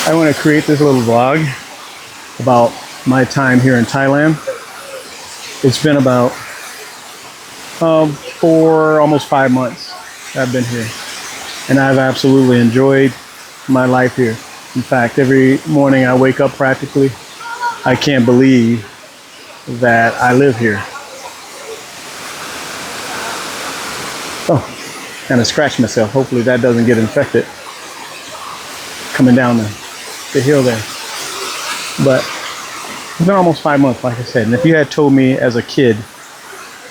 I want to create this little vlog about my time here in Thailand. It's been about 4, almost 5 months I've been here, and I've absolutely enjoyed my life here. In fact, every morning I wake up practically, I can't believe that I live here. Oh, kind of scratched myself. Hopefully that doesn't get infected coming down the hill there. But it's been almost 5 months, like I said. And if you had told me as a kid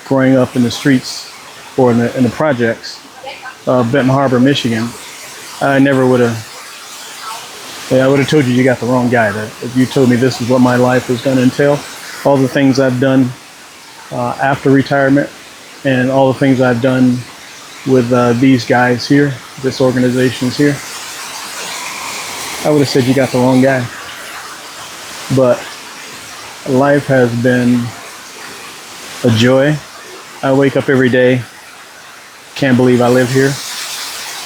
growing up in the streets or in the projects of Benton Harbor, Michigan, I never would have. I would have told you you got the wrong guy. That if you told me this is what my life was going to entail, all the things I've done after retirement, and all the things I've done with these guys here, this organization's here, I would have said you got the wrong guy. But life has been a joy. I wake up every day, can't believe I live here,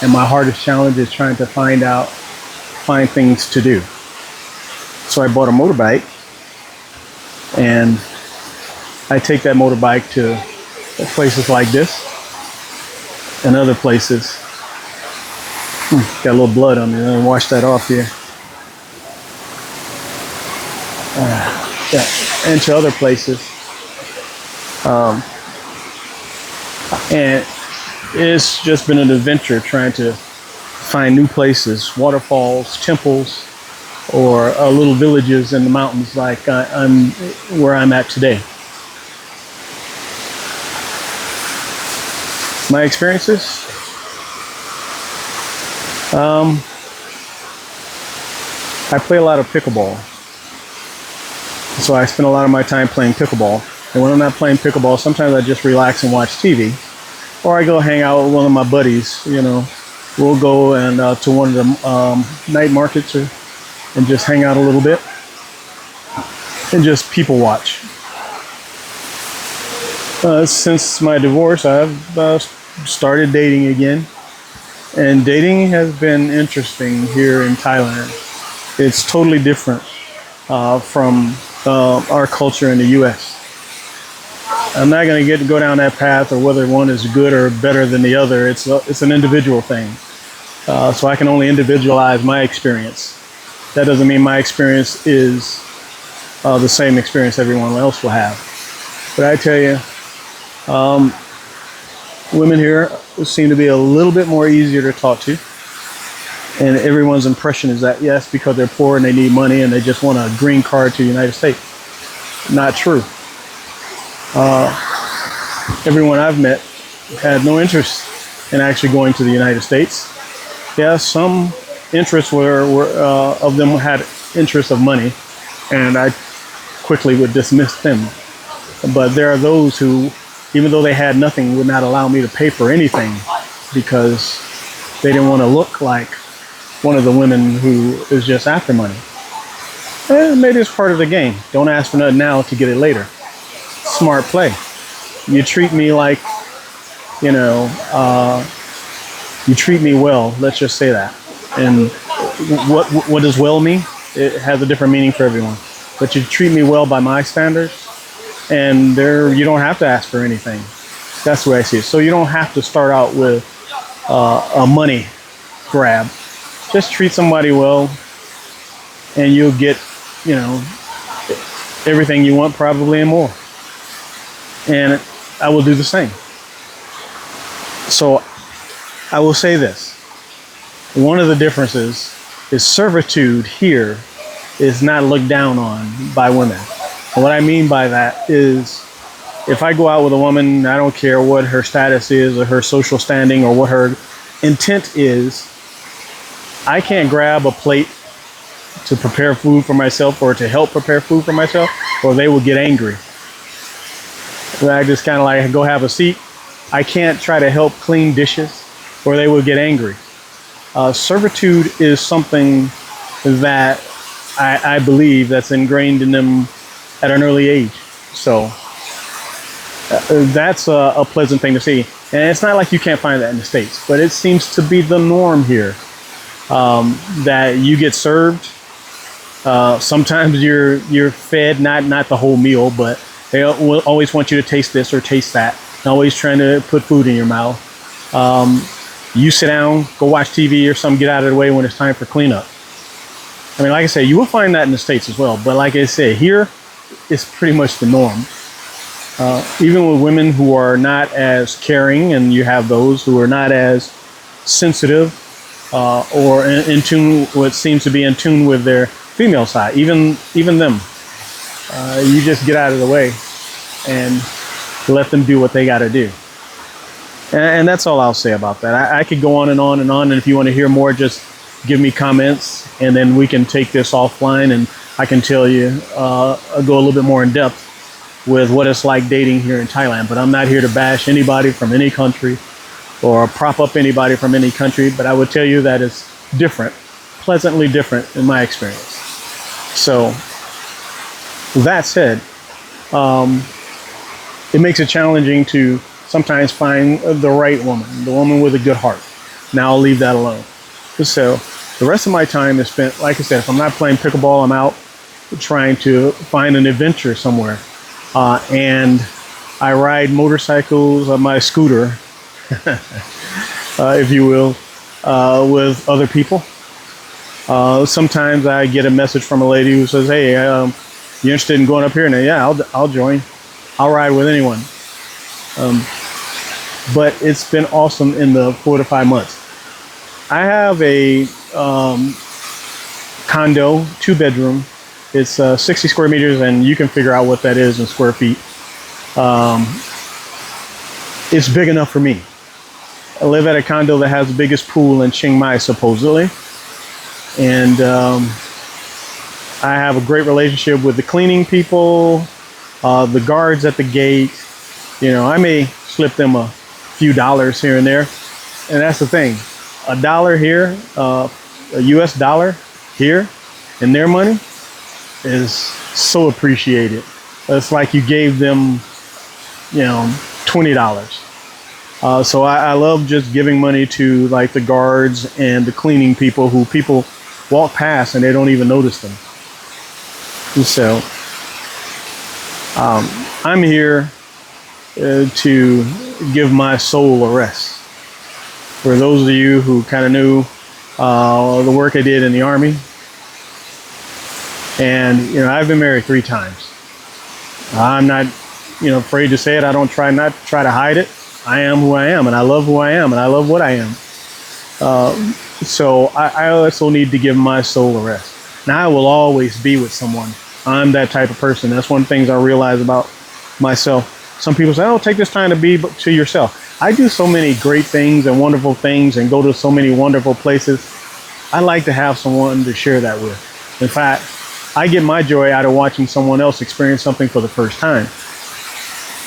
and my hardest challenge is trying to find things to do. So I bought a motorbike, and I take that motorbike to places like this and other places. Got a little blood on me. I'm gonna wash that off here. Yeah, and to other places. And it's just been an adventure trying to find new places, waterfalls, temples, or little villages in the mountains like I'm where I'm at today. My experiences? I play a lot of pickleball. So I spend a lot of my time playing pickleball. And when I'm not playing pickleball, sometimes I just relax and watch TV. Or I go hang out with one of my buddies, you know. We'll go and to one of the night markets and just hang out a little bit and just people watch. Since my divorce, I've started dating again. And dating has been interesting here in Thailand. It's totally different from our culture in the U.S. I'm not going to go down that path or whether one is good or better than the other. It's an individual thing. So I can only individualize my experience. That doesn't mean my experience is the same experience everyone else will have. But I tell you, women here seem to be a little bit more easier to talk to. And everyone's impression is that, yes, because they're poor and they need money and they just want a green card to the United States. Not true. Everyone I've met had no interest in actually going to the United States. Yeah, some interests of them had interest of money, and I quickly would dismiss them. But there are those who, even though they had nothing, would not allow me to pay for anything because they didn't want to look like one of the women who is just after money. And maybe it's part of the game. Don't ask for nothing now to get it later. Smart play. You treat me like, you know, you treat me well. Let's just say that. And what does well mean? It has a different meaning for everyone. But you treat me well by my standards, and you don't have to ask for anything. That's the way I see it. So you don't have to start out with a money grab. Just treat somebody well, and you'll get, you know, everything you want, probably, and more. And I will do the same. So I will say this. One of the differences is servitude here is not looked down on by women. And what I mean by that is if I go out with a woman, I don't care what her status is or her social standing or what her intent is, I can't grab a plate to prepare food for myself or to help prepare food for myself, or they will get angry. I just kind of like go have a seat. I can't try to help clean dishes or they will get angry. Servitude is something that I believe that's ingrained in them at an early age. So that's a pleasant thing to see. And it's not like you can't find that in the States, but it seems to be the norm here, that you get served Sometimes you're fed not the whole meal, but they will always want you to taste this or taste that. They're always trying to put food in your mouth. You sit down, go watch TV or something, get out of the way when it's time for cleanup. I mean, like I say, you will find that in the States as well. But like I say, here, it's pretty much the norm. Even with women who are not as caring, and you have those who are not as sensitive or in tune, what seems to be in tune with their female side, even them. You just get out of the way and let them do what they got to do. And that's all I'll say about that. I could go on and on and on. And if you want to hear more, just give me comments, and then we can take this offline, and I can tell you, go a little bit more in depth with what it's like dating here in Thailand. But I'm not here to bash anybody from any country or prop up anybody from any country. But I would tell you that it's different, pleasantly different in my experience. So that said, it makes it challenging to sometimes find the right woman, the woman with a good heart. Now I'll leave that alone. So the rest of my time is spent, like I said, if I'm not playing pickleball, I'm out trying to find an adventure somewhere. And I ride motorcycles on my scooter, if you will, with other people. Sometimes I get a message from a lady who says, hey, you interested in going up here? And yeah, I'll join. I'll ride with anyone. But it's been awesome in the 4 to 5 months. I have a condo, 2-bedroom. It's 60 square meters, and you can figure out what that is in square feet. It's big enough for me. I live at a condo that has the biggest pool in Chiang Mai, supposedly. And I have a great relationship with the cleaning people, the guards at the gate. You know, I may slip them a few dollars here and there. And that's the thing. $1 here, a US dollar here, in their money is so appreciated. It's like you gave them, you know, $20. So I love just giving money to like the guards and the cleaning people who people walk past and they don't even notice them. And so I'm here to give my soul a rest. For those of you who kind of knew the work I did in the Army, and you know, I've been married 3 times. I'm not, you know, afraid to say it. I don't try to hide it. I am who I am, and I love who I am, and I love what I am. So I also need to give my soul a rest. Now I will always be with someone. I'm that type of person. That's one of the things I realize about myself. Some people say, oh, take this time to be to yourself. I do so many great things and wonderful things and go to so many wonderful places. I like to have someone to share that with. In fact, I get my joy out of watching someone else experience something for the first time.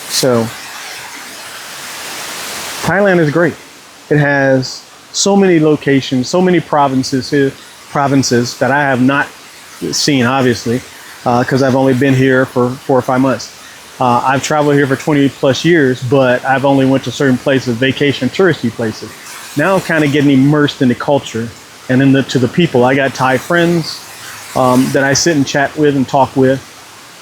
So Thailand is great. It has so many locations, so many provinces that I have not seen, obviously, because I've only been here for 4 or 5 months. I've traveled here for 20 plus years, but I've only went to certain places, vacation, touristy places. Now I'm kind of getting immersed in the culture and to the people. I got Thai friends that I sit and chat with and talk with.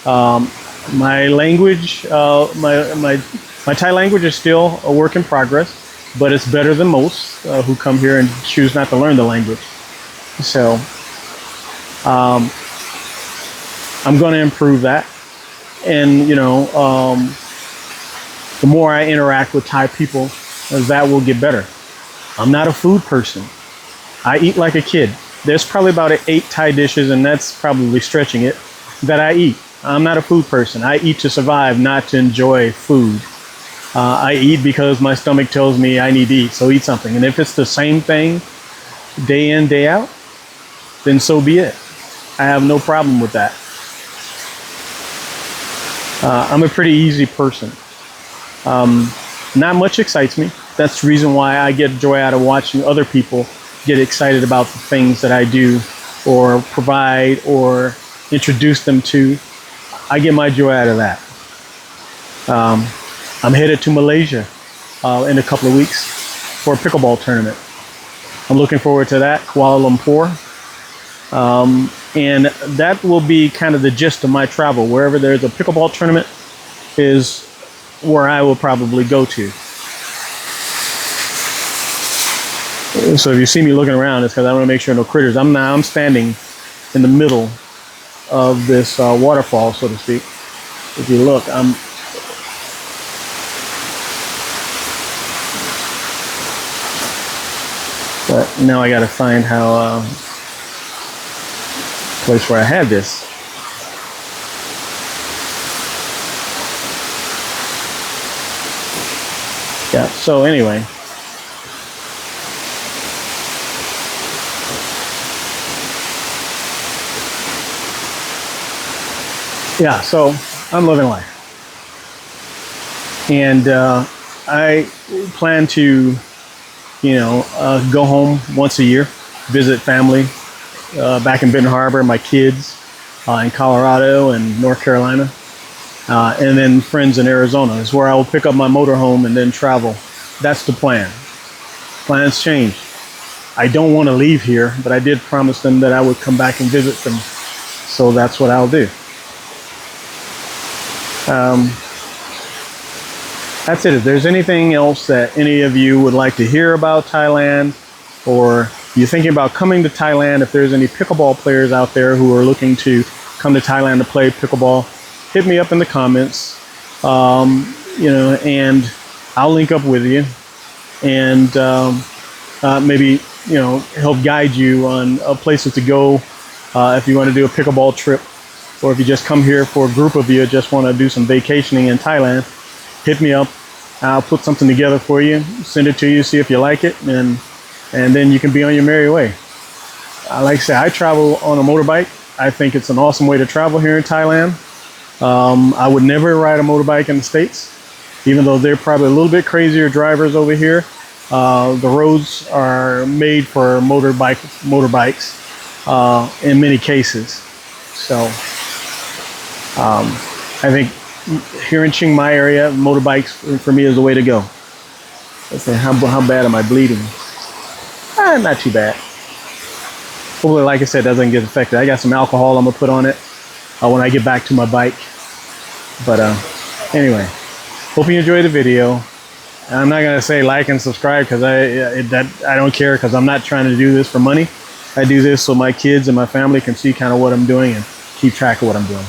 My language, my Thai language is still a work in progress, but it's better than most who come here and choose not to learn the language. So I'm going to improve that. And, you know, the more I interact with Thai people, that will get better. I'm not a food person. I eat like a kid. There's probably about 8 Thai dishes, and that's probably stretching it, that I eat. I'm not a food person. I eat to survive, not to enjoy food. I eat because my stomach tells me I need to eat, so eat something. And if it's the same thing day in, day out, then so be it. I have no problem with that. I'm a pretty easy person. Not much excites me. That's the reason why I get joy out of watching other people get excited about the things that I do or provide or introduce them to. I get my joy out of that. I'm headed to Malaysia in a couple of weeks for a pickleball tournament. I'm looking forward to that, Kuala Lumpur. And that will be kind of the gist of my travel. Wherever there's a pickleball tournament is where I will probably go to. So if you see me looking around, it's because I want to make sure no critters. I'm standing in the middle of this waterfall, so to speak. If you look, but now I got to find how place where I had this. Yeah. So anyway. Yeah, so I'm living life. And I plan to, go home once a year, visit family back in Benton Harbor, my kids in Colorado and North Carolina, and then friends in Arizona is where I will pick up my motorhome and then travel. That's the plan. Plans change. I don't want to leave here, but I did promise them that I would come back and visit them. So that's what I'll do. That's it. If there's anything else that any of you would like to hear about Thailand, or you're thinking about coming to Thailand, if there's any pickleball players out there who are looking to come to Thailand to play pickleball, hit me up in the comments, and I'll link up with you and maybe, help guide you on places to go if you want to do a pickleball trip. Or if you just come here for a group of you, just want to do some vacationing in Thailand, hit me up. I'll put something together for you, send it to you, see if you like it, and then you can be on your merry way. Like I say, I travel on a motorbike. I think it's an awesome way to travel here in Thailand. I would never ride a motorbike in the States, even though they're probably a little bit crazier drivers over here. The roads are made for motorbikes in many cases. So I think here in Chiang Mai area, motorbikes for me is the way to go. Let's say, how bad am I bleeding? Not too bad. Hopefully, like I said, doesn't get affected. I got some alcohol I'm gonna put on it when I get back to my bike. But anyway, hope you enjoyed the video. I'm not gonna say like and subscribe because I don't care, because I'm not trying to do this for money. I do this so my kids and my family can see kind of what I'm doing and keep track of what I'm doing.